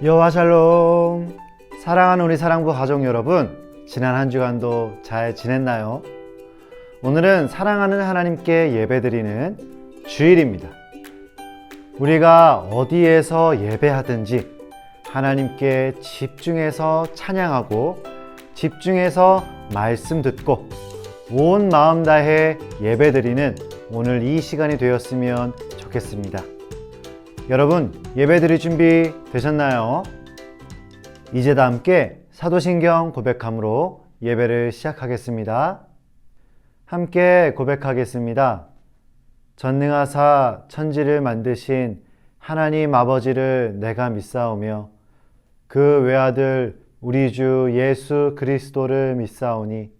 여호와 샬롬. 사랑하는 우리 사랑부 가족 여러분, 지난 한 주간도 잘 지냈나요? 오늘은 사랑하는 하나님께 예배드리는 주일입니다. 우리가 어디에서 예배하든지 하나님께 집중해서 찬양하고 집중해서 말씀 듣고 온 마음 다해 예배드리는 오늘 이 시간이 되었으면 좋겠습니다. 여러분, 예배드릴 준비 되셨나요? 이제 다 함께 사도신경 고백함으로 예배를 시작하겠습니다. 함께 고백하겠습니다. 전능하사 천지를 만드신 하나님 아버지를 내가 믿사오며 그 외아들 우리 주 예수 그리스도를 믿사오니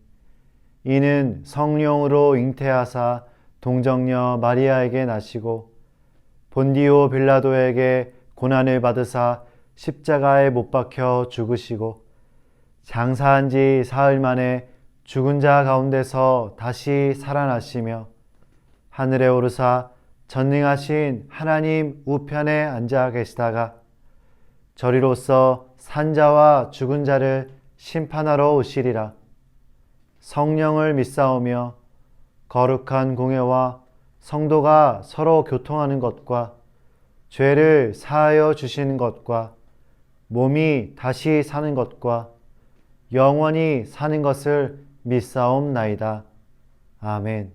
이는 성령으로 잉태하사 동정녀 마리아에게 나시고 본디오 빌라도에게 고난을 받으사 십자가에 못 박혀 죽으시고 장사한 지 사흘 만에 죽은 자 가운데서 다시 살아나시며 하늘에 오르사 전능하신 하나님 우편에 앉아 계시다가 저리로서 산자와 죽은 자를 심판하러 오시리라. 성령을 믿사오며 거룩한 공회와 성도가 서로 교통하는 것과 죄를 사하여 주시는 것과 몸이 다시 사는 것과 영원히 사는 것을 믿사옵나이다. 아멘.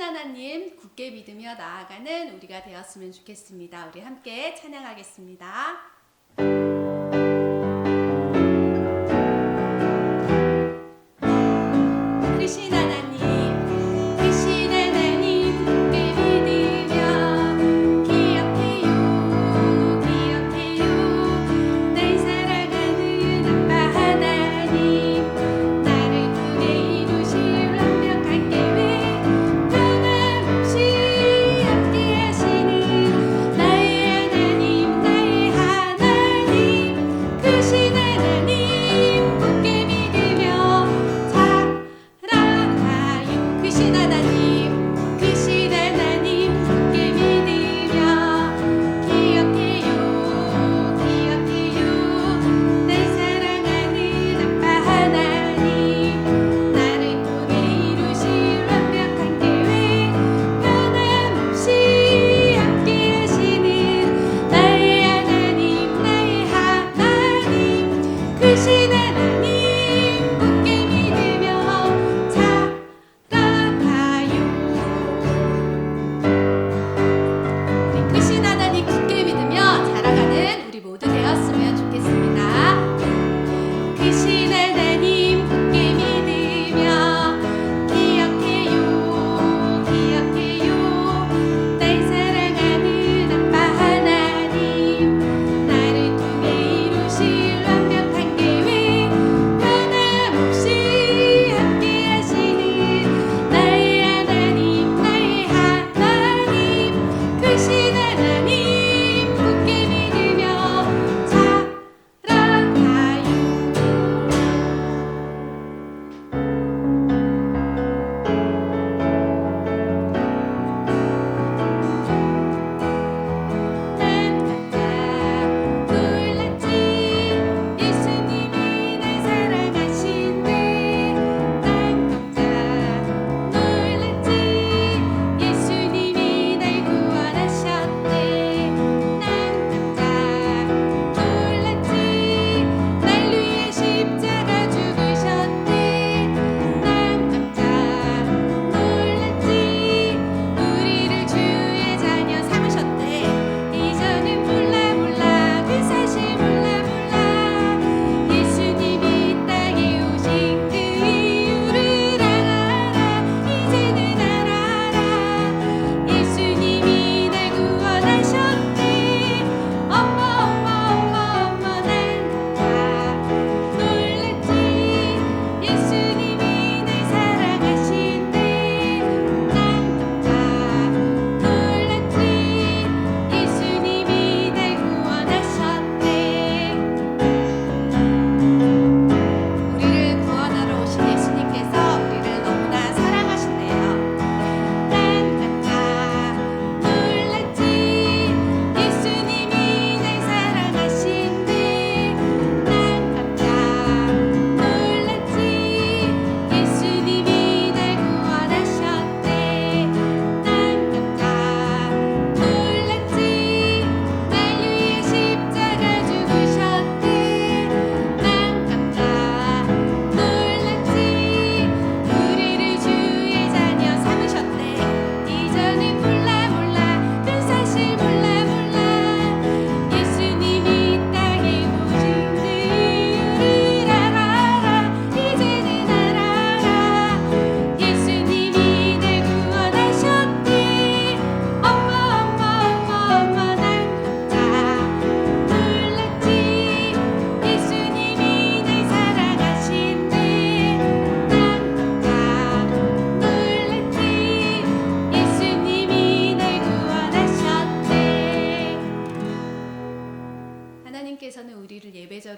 하나님 굳게 믿으며 나아가는 우리가 되었으면 좋겠습니다. 우리 함께 찬양하겠습니다. 크신 하나님, 크신 하나님 굳게 믿으며 기억해요, 기억해요. 날 사랑하는 아빠 하나님, 나를 품에 이루실 완벽한 계획, 변함없이 함께 하시는 나의 하나님,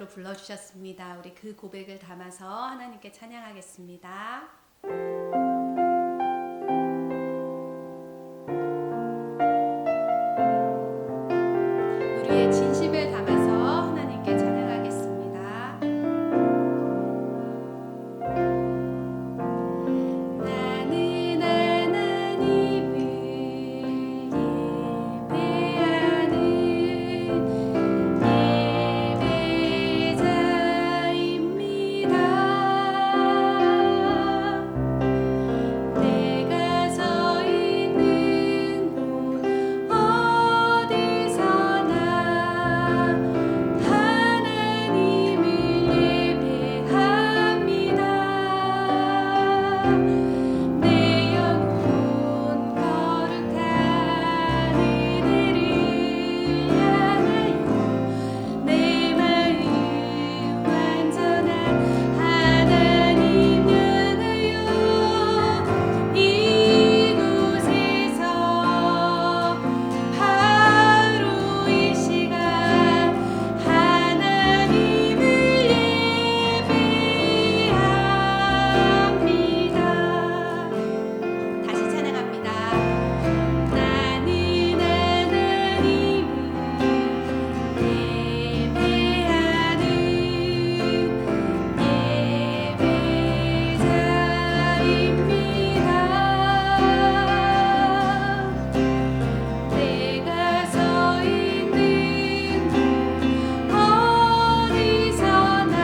노래로 불러주셨습니다. 우리 그 고백을 담아서 하나님께 찬양하겠습니다. 우리의 진심을 담아서 하나님께 찬양하겠습니다. 나는 하나님을 예배하는 예배자입니다. 내가 서 있는 곳 어디서나 하나님을 예배합니다. 내 영혼 거룩한 은혜를 향하여 내 마음 완전한 하나님 향하여 이곳에서 바로 이 시간 하나님을 예배합니다. 다시 찬양합니다. 나는 하나님을 예배하는 내가 서 있는 곳 어디서나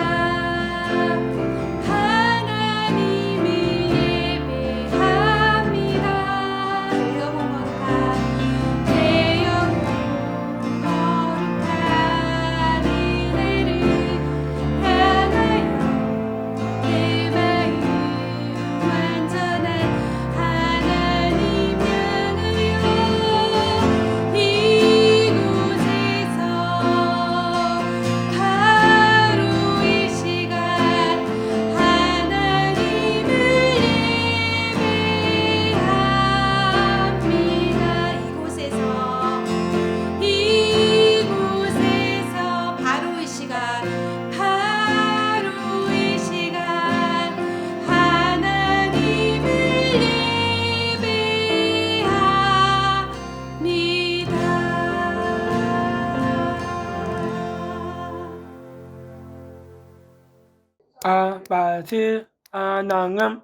하나님을 예배합니다. 내 영혼 거룩한 은혜를 향하여 내 마음 완전한 하나님 향하여 이곳에서 바로 이 시간 하나님을 예배합니다. 이곳에서 바로 이 시간 하나님을 예배합니다. 아버지 하나님,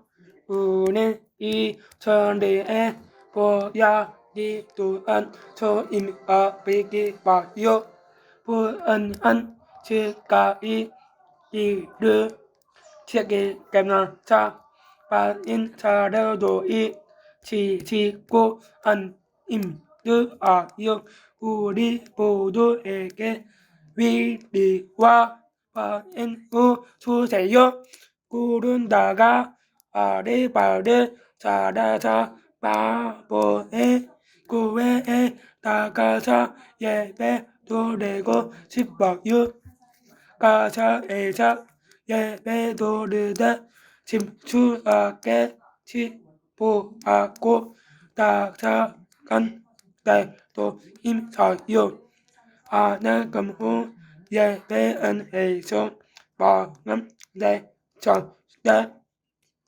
우리 이 천리에 보약이 또한 주님과 비기와요 부恩한 지가이 이르 책이 깨면서 받은 자료도이 지지고 한임드하여 우리 모두에게 위리와 받은후 주세요. 구른다가 아리바를 자라자 마보의 교회에 나가서 예배 드리고 싶어요. 가사에서 예배 드리되 침추하게 지보하고 나가간 때도 힘써요. 하나님 후 예배는 해서 마음 내 절대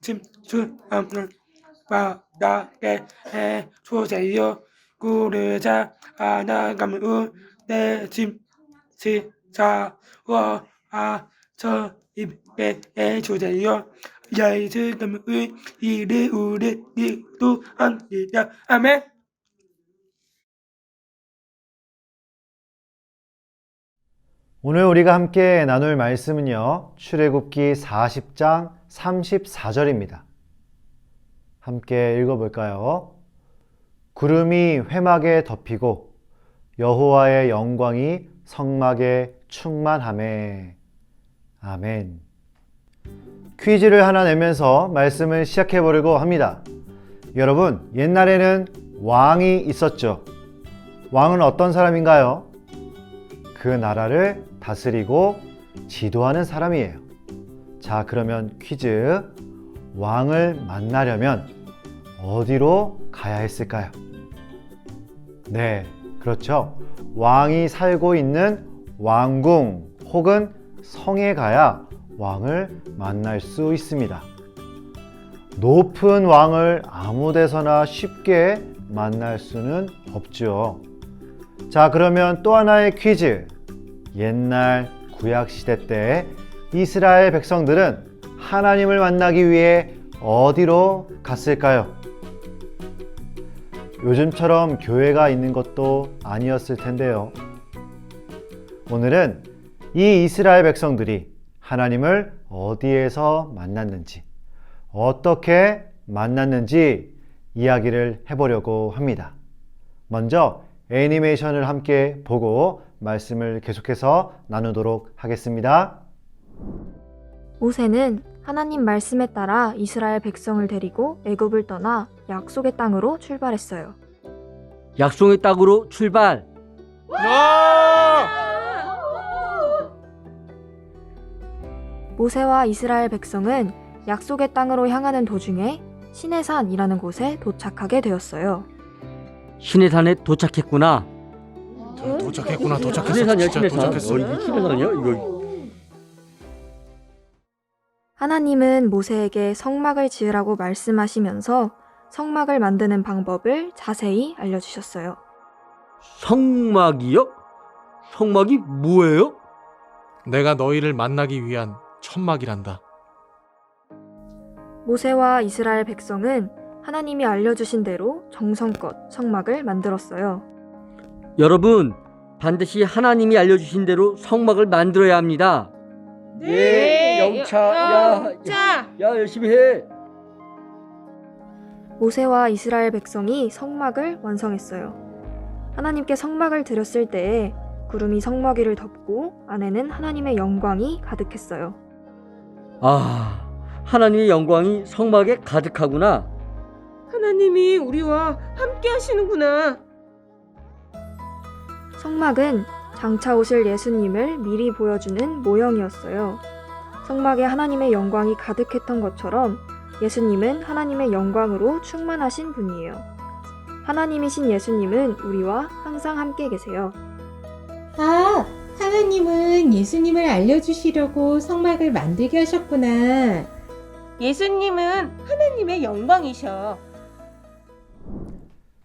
침추하는 바닥에 해주세요. 구르자 하나님 후 내 짐시사와 저 입게 해주세요. 예수님의 이름 우리 기도합니다. 아멘. 오늘 우리가 함께 나눌 말씀은요, 출애굽기 40장 34절입니다. 함께 읽어볼까요? 구름이 회막에 덮이고 여호와의 영광이 성막에 충만하매. 아멘. 퀴즈를 하나 내면서 말씀을 시작해 보려고 합니다. 여러분, 옛날에는 왕이 있었죠. 왕은 어떤 사람인가요? 그 나라를 다스리고 지도하는 사람이에요. 자, 그러면 퀴즈. 왕을 만나려면 어디로 가야 했을까요? 네, 그렇죠. 왕이 살고 있는 왕궁 혹은 성에 가야 왕을 만날 수 있습니다. 높은 왕을 아무 데서나 쉽게 만날 수는 없죠. 자, 그러면 또 하나의 퀴즈. 옛날 구약시대 때 이스라엘 백성들은 하나님을 만나기 위해 어디로 갔을까요? 요즘처럼 교회가 있는 것도 아니었을 텐데요. 오늘은 이 이스라엘 백성들이 하나님을 어디에서 만났는지, 어떻게 만났는지 이야기를 해보려고 합니다. 먼저 애니메이션을 함께 보고 말씀을 계속해서 나누도록 하겠습니다. 모세는 하나님 말씀에 따라 이스라엘 백성을 데리고 애굽을 떠나 약속의 땅으로 출발했어요. 약속의 땅으로 출발. 모세와 이스라엘 백성은 약속의 땅으로 향하는 도중에 시내산이라는 곳에 도착하게 되었어요. 시내산에 도착했구나. 도착했구나. 도착했어. 시내산이야, 진짜 시내산. 도착했어. 이게 시내산이야? 이거. 하나님은 모세에게 성막을 지으라고 말씀하시면서 성막을 만드는 방법을 자세히 알려주셨어요. 성막이요? 성막이 뭐예요? 내가 너희를 만나기 위한 천막이란다. 모세와 이스라엘 백성은 하나님이 알려주신 대로 정성껏 성막을 만들었어요. 여러분, 반드시 하나님이 알려주신 대로 성막을 만들어야 합니다. 네, 영차. 야, 열심히 해. 모세와 이스라엘 백성이 성막을 완성했어요. 하나님께 성막을 드렸을 때에 구름이 성막 위를 덮고 안에는 하나님의 영광이 가득했어요. 아, 하나님의 영광이 성막에 가득하구나. 하나님이 우리와 함께 하시는구나. 성막은 장차 오실 예수님을 미리 보여주는 모형이었어요. 성막에 하나님의 영광이 가득했던 것처럼 예수님은 하나님의 영광으로 충만하신 분이에요. 하나님이신 예수님은 우리와 항상 함께 계세요. 아, 하나님은 예수님을 알려주시려고 성막을 만들게 하셨구나. 예수님은 하나님의 영광이셔.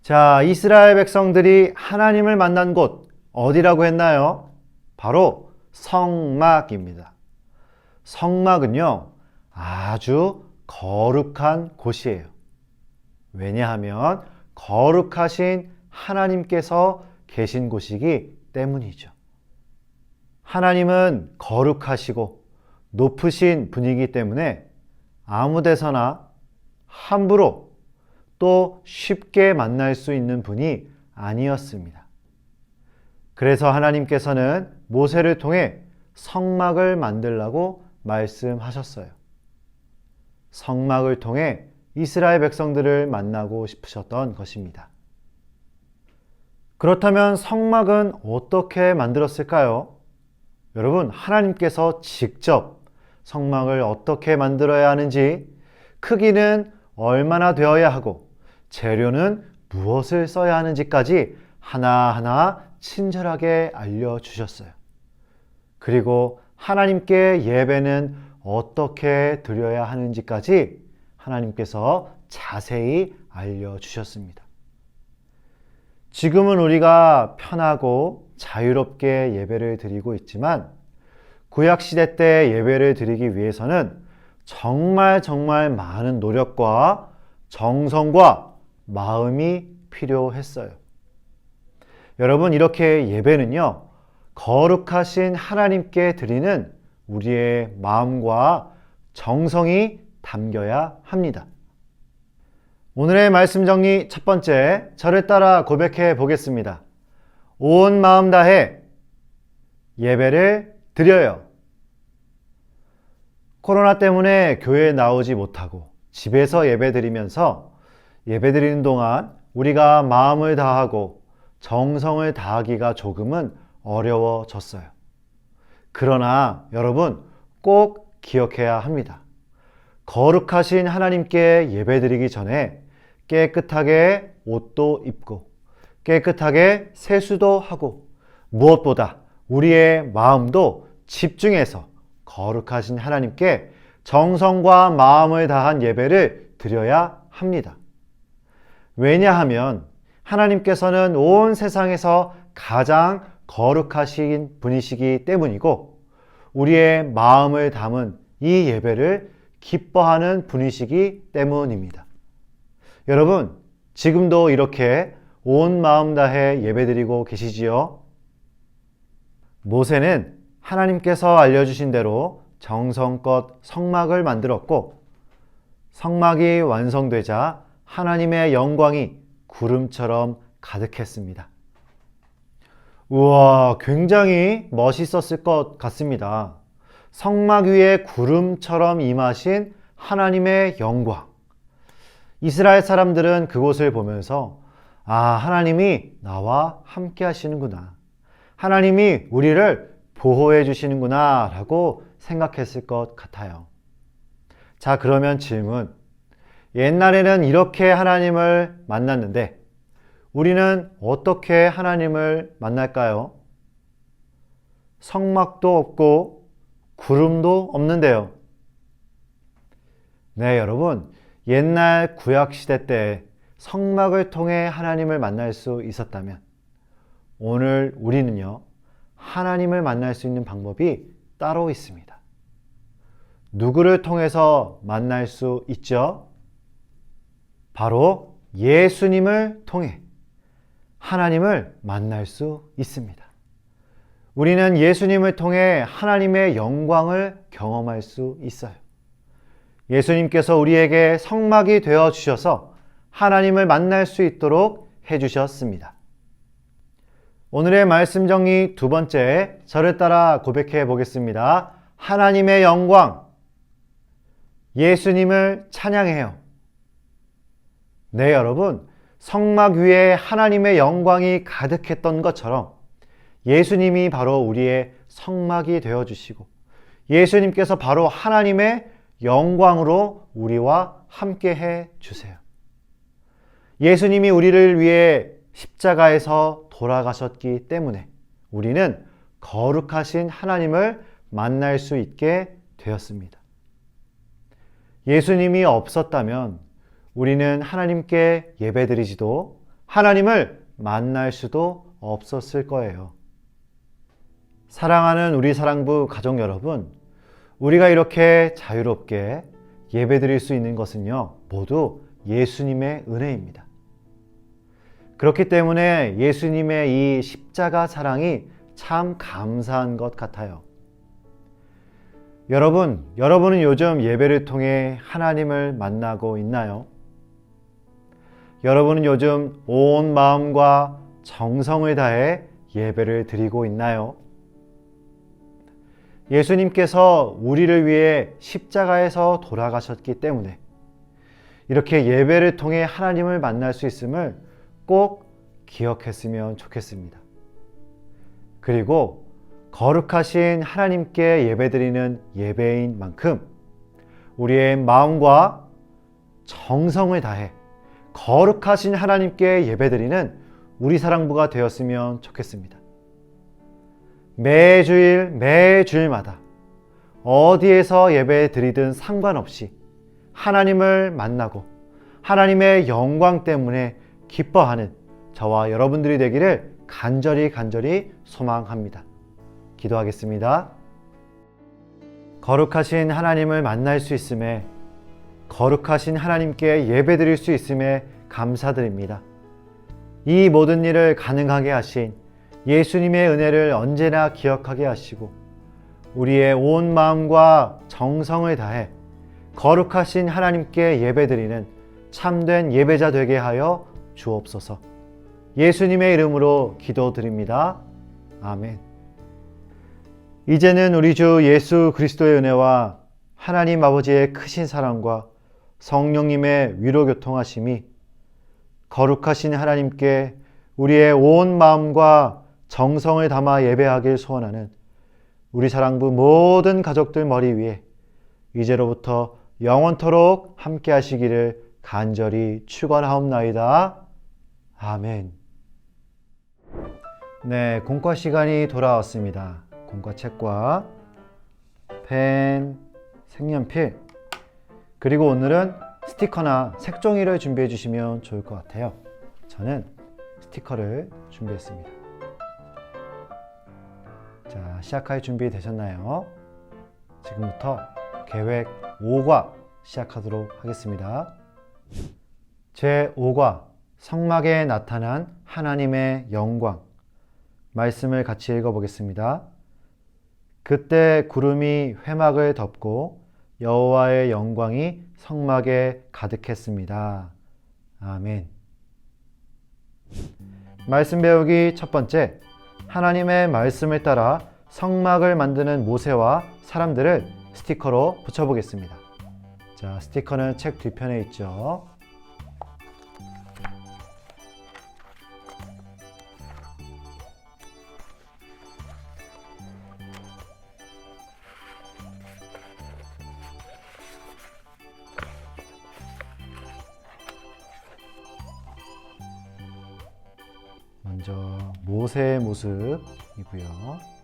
자, 이스라엘 백성들이 하나님을 만난 곳 어디라고 했나요? 바로 성막입니다. 성막은요, 아주 거룩한 곳이에요. 왜냐하면 거룩하신 하나님께서 계신 곳이기 때문이죠. 하나님은 거룩하시고 높으신 분이기 때문에 아무 데서나 함부로 또 쉽게 만날 수 있는 분이 아니었습니다. 그래서 하나님께서는 모세를 통해 성막을 만들라고 말씀하셨어요. 성막을 통해 이스라엘 백성들을 만나고 싶으셨던 것입니다. 그렇다면 성막은 어떻게 만들었을까요? 여러분, 하나님께서 직접 성막을 어떻게 만들어야 하는지, 크기는 얼마나 되어야 하고, 재료는 무엇을 써야 하는지까지 하나하나 친절하게 알려주셨어요. 그리고 하나님께 예배는 어떻게 드려야 하는지까지 하나님께서 자세히 알려주셨습니다. 지금은 우리가 편하고 자유롭게 예배를 드리고 있지만 구약시대 때 예배를 드리기 위해서는 정말 많은 노력과 정성과 마음이 필요했어요. 여러분, 이렇게 예배는요, 거룩하신 하나님께 드리는 우리의 마음과 정성이 담겨야 합니다. 오늘의 말씀 정리 첫 번째, 저를 따라 고백해 보겠습니다. 온 마음 다해 예배를 드려요. 코로나 때문에 교회에 나오지 못하고 집에서 예배 드리면서 예배 드리는 동안 우리가 마음을 다하고 정성을 다하기가 조금은 어려워졌어요. 그러나 여러분, 꼭 기억해야 합니다. 거룩하신 하나님께 예배드리기 전에 깨끗하게 옷도 입고 깨끗하게 세수도 하고 무엇보다 우리의 마음도 집중해서 거룩하신 하나님께 정성과 마음을 다한 예배를 드려야 합니다. 왜냐하면 하나님께서는 온 세상에서 가장 거룩하신 분이시기 때문이고 우리의 마음을 담은 이 예배를 기뻐하는 분이시기 때문입니다. 여러분, 지금도 이렇게 온 마음 다해 예배드리고 계시지요? 모세는 하나님께서 알려주신 대로 정성껏 성막을 만들었고 성막이 완성되자 하나님의 영광이 구름처럼 가득했습니다. 우와, 굉장히 멋있었을 것 같습니다. 성막 위에 구름처럼 임하신 하나님의 영광. 이스라엘 사람들은 그곳을 보면서 하나님이 나와 함께 하시는구나. 하나님이 우리를 보호해 주시는구나 라고 생각했을 것 같아요. 자, 그러면 질문. 옛날에는 이렇게 하나님을 만났는데 우리는 어떻게 하나님을 만날까요? 성막도 없고 구름도 없는데요. 네, 여러분. 옛날 구약시대 때 성막을 통해 하나님을 만날 수 있었다면 오늘 우리는요, 하나님을 만날 수 있는 방법이 따로 있습니다. 누구를 통해서 만날 수 있죠? 바로 예수님을 통해 하나님을 만날 수 있습니다. 우리는 예수님을 통해 하나님의 영광을 경험할 수 있어요. 예수님께서 우리에게 성막이 되어 주셔서 하나님을 만날 수 있도록 해주셨습니다. 오늘의 말씀 정리 두 번째, 저를 따라 고백해 보겠습니다. 하나님의 영광, 예수님을 찬양해요. 네, 여러분, 성막 위에 하나님의 영광이 가득했던 것처럼 예수님이 바로 우리의 성막이 되어주시고 예수님께서 바로 하나님의 영광으로 우리와 함께 해 주세요. 예수님이 우리를 위해 십자가에서 돌아가셨기 때문에 우리는 거룩하신 하나님을 만날 수 있게 되었습니다. 예수님이 없었다면 우리는 하나님께 예배드리지도 하나님을 만날 수도 없었을 거예요. 사랑하는 우리 사랑부 가족 여러분, 우리가 이렇게 자유롭게 예배드릴 수 있는 것은요, 모두 예수님의 은혜입니다. 그렇기 때문에 예수님의 이 십자가 사랑이 참 감사한 것 같아요. 여러분은 요즘 예배를 통해 하나님을 만나고 있나요? 여러분은 요즘 온 마음과 정성을 다해 예배를 드리고 있나요? 예수님께서 우리를 위해 십자가에서 돌아가셨기 때문에 이렇게 예배를 통해 하나님을 만날 수 있음을 꼭 기억했으면 좋겠습니다. 그리고 거룩하신 하나님께 예배드리는 예배인 만큼 우리의 마음과 정성을 다해 거룩하신 하나님께 예배드리는 우리 사랑부가 되었으면 좋겠습니다. 매주일마다 어디에서 예배 드리든 상관없이 하나님을 만나고 하나님의 영광 때문에 기뻐하는 저와 여러분들이 되기를 간절히 소망합니다. 기도하겠습니다. 거룩하신 하나님을 만날 수 있음에, 거룩하신 하나님께 예배드릴 수 있음에 감사드립니다. 이 모든 일을 가능하게 하신 예수님의 은혜를 언제나 기억하게 하시고 우리의 온 마음과 정성을 다해 거룩하신 하나님께 예배드리는 참된 예배자 되게 하여 주옵소서. 예수님의 이름으로 기도드립니다. 아멘. 이제는 우리 주 예수 그리스도의 은혜와 하나님 아버지의 크신 사랑과 성령님의 위로교통하심이 거룩하신 하나님께 우리의 온 마음과 정성을 담아 예배하길 소원하는 우리 사랑부 모든 가족들 머리 위에 이제로부터 영원토록 함께 하시기를 간절히 축원하옵나이다. 아멘. 네, 공과 시간이 돌아왔습니다. 공과 책과 펜, 색연필, 그리고 오늘은 스티커나 색종이를 준비해 주시면 좋을 것 같아요. 저는 스티커를 준비했습니다. 자, 시작할 준비 되셨나요? 지금부터 계획 5과 시작하도록 하겠습니다. 제 5과 성막에 나타난 하나님의 영광. 말씀을 같이 읽어보겠습니다. 그때 구름이 회막을 덮고 여호와의 영광이 성막에 가득했습니다. 아멘. 말씀 배우기 첫 번째, 하나님의 말씀을 따라 성막을 만드는 모세와 사람들을 스티커로 붙여보겠습니다. 자, 스티커는 책 뒤편에 있죠. 먼저 모세의 모습이고요.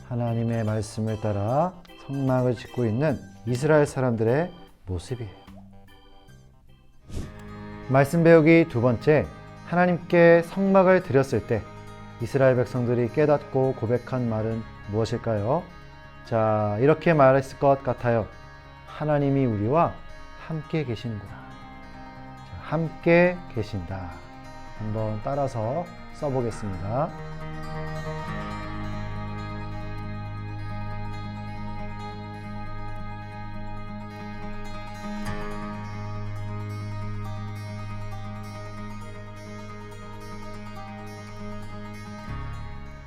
하나님의 말씀을 따라 성막을 짓고 있는 이스라엘 사람들의 모습이에요. 말씀 배우기 두 번째, 하나님께 성막을 드렸을 때 이스라엘 백성들이 깨닫고 고백한 말은 무엇일까요? 자, 이렇게 말했을 것 같아요. 하나님이 우리와 함께 계시는구나. 자, 함께 계신다. 한번 따라서 써보겠습니다.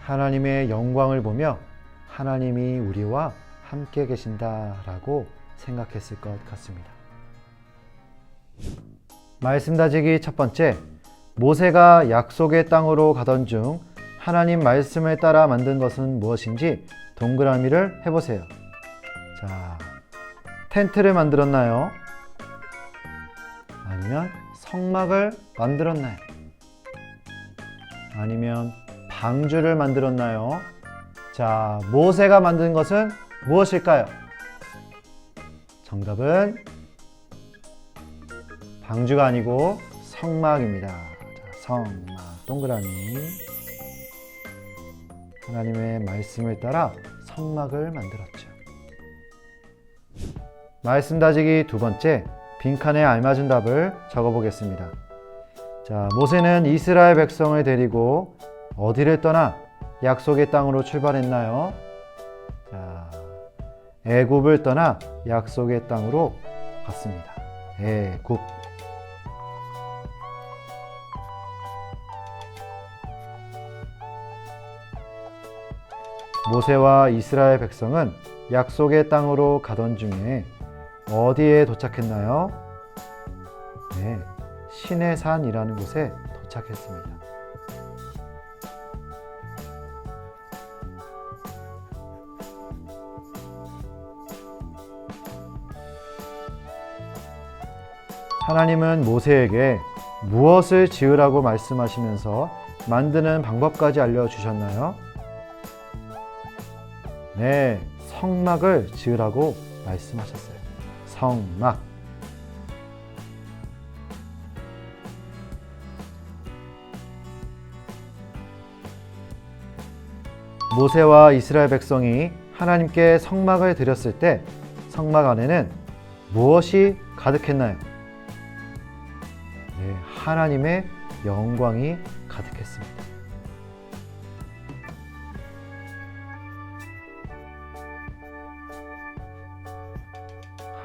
하나님의 영광을 보며 하나님이 우리와 함께 계신다라고 생각했을 것 같습니다. 말씀 다지기 첫 번째, 모세가 약속의 땅으로 가던 중 하나님 말씀을 따라 만든 것은 무엇인지 동그라미를 해보세요. 자, 텐트를 만들었나요? 아니면 성막을 만들었나요? 아니면 방주를 만들었나요? 자, 모세가 만든 것은 무엇일까요? 정답은 방주가 아니고 성막입니다. 자, 성막, 동그라미. 하나님의 말씀을 따라 성막을 만들었죠. 말씀 다지기 두 번째, 빈칸에 알맞은 답을 적어보겠습니다. 자, 모세는 이스라엘 백성을 데리고 어디를 떠나 약속의 땅으로 출발했나요? 자, 애굽을 떠나 약속의 땅으로 갔습니다. 애굽. 모세와 이스라엘 백성은 약속의 땅으로 가던 중에 어디에 도착했나요? 네, 시내산이라는 곳에 도착했습니다. 하나님은 모세에게 무엇을 지으라고 말씀하시면서 만드는 방법까지 알려주셨나요? 네, 성막을 지으라고 말씀하셨어요. 성막. 모세와 이스라엘 백성이 하나님께 성막을 드렸을 때 성막 안에는 무엇이 가득했나요? 네, 하나님의 영광이 가득했습니다.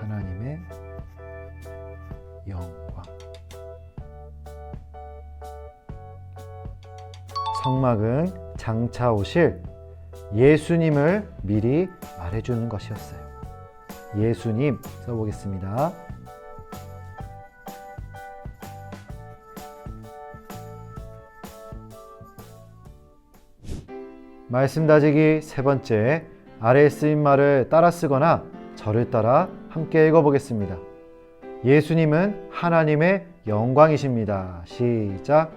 하나님의 영광. 성막은 장차 오실 예수님을 미리 말해주는 것이었어요. 예수님 써보겠습니다. 말씀 다지기 세 번째, 아래에 쓰인 말을 따라 쓰거나 저를 따라 함께 읽어보겠습니다. 예수님은 하나님의 영광이십니다. 시작.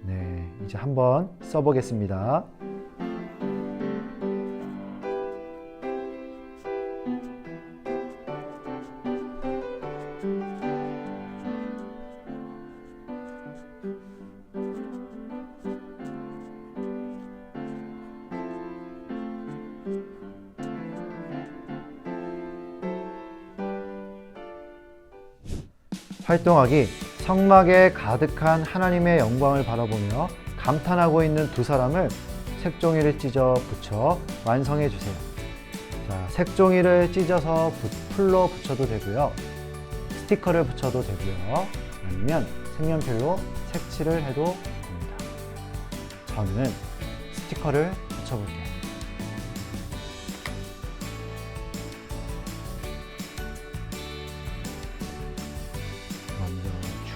네, 이제 한번 써보겠습니다. 활동하기. 성막에 가득한 하나님의 영광을 바라보며 감탄하고 있는 두 사람을 색종이를 찢어 붙여 완성해 주세요. 자, 색종이를 찢어서 풀로 붙여도 되고요. 스티커를 붙여도 되고요. 아니면 색연필로 색칠을 해도 됩니다. 저는 스티커를 붙여볼게요.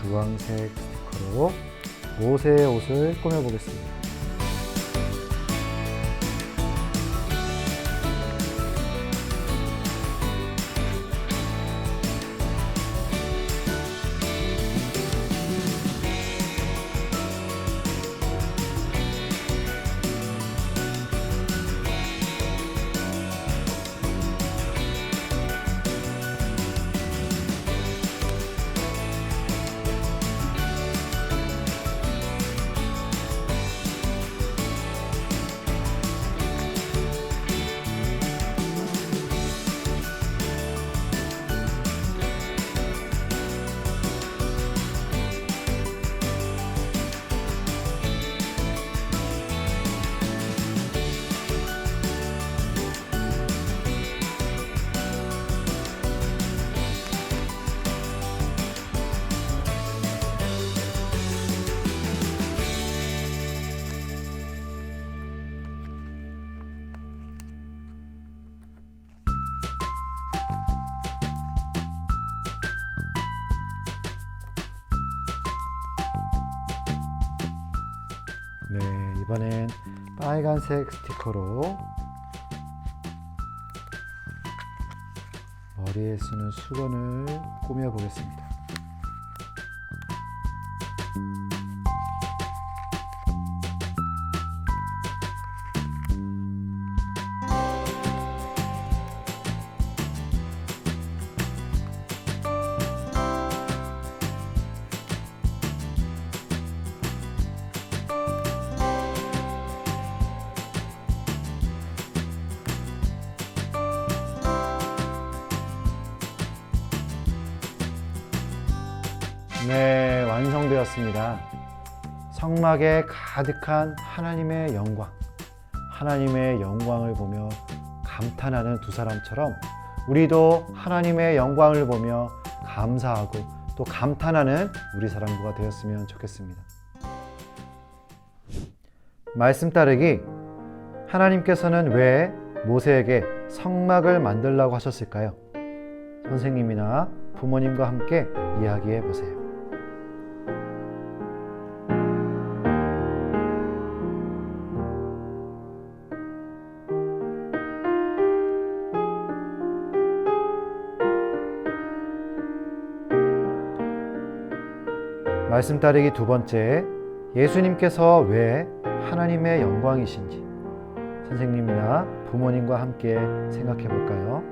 주황색 스티커로 모세의 옷을 꾸며보겠습니다. 네, 이번엔 빨간색 스티커로 머리에 쓰는 수건을 꾸며 보겠습니다. 네, 완성되었습니다. 성막에 가득한 하나님의 영광, 하나님의 영광을 보며 감탄하는 두 사람처럼 우리도 하나님의 영광을 보며 감사하고 또 감탄하는 우리 사랑부가 되었으면 좋겠습니다. 말씀 따르기. 하나님께서는 왜 모세에게 성막을 만들라고 하셨을까요? 선생님이나 부모님과 함께 이야기해 보세요. 말씀 따르기 두 번째, 예수님께서 왜 하나님의 영광이신지 선생님이나 부모님과 함께 생각해 볼까요?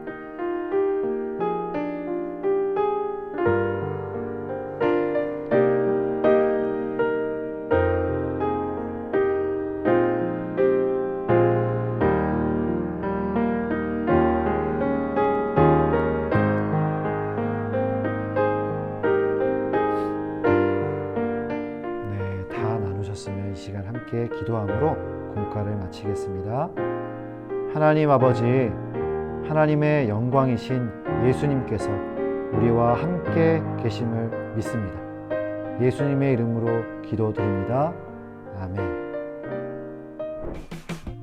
이 시간 함께 기도함으로 공과를 마치겠습니다. 하나님 아버지, 하나님의 영광이신 예수님께서 우리와 함께 계심을 믿습니다. 예수님의 이름으로 기도드립니다. 아멘.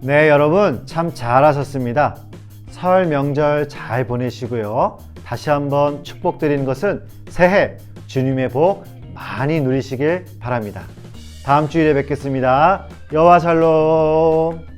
네, 여러분 참 잘하셨습니다. 설 명절 잘 보내시고요. 다시 한번 축복드리는 것은 새해 주님의 복 많이 누리시길 바랍니다. 다음 주일에 뵙겠습니다. 여와 샬롬.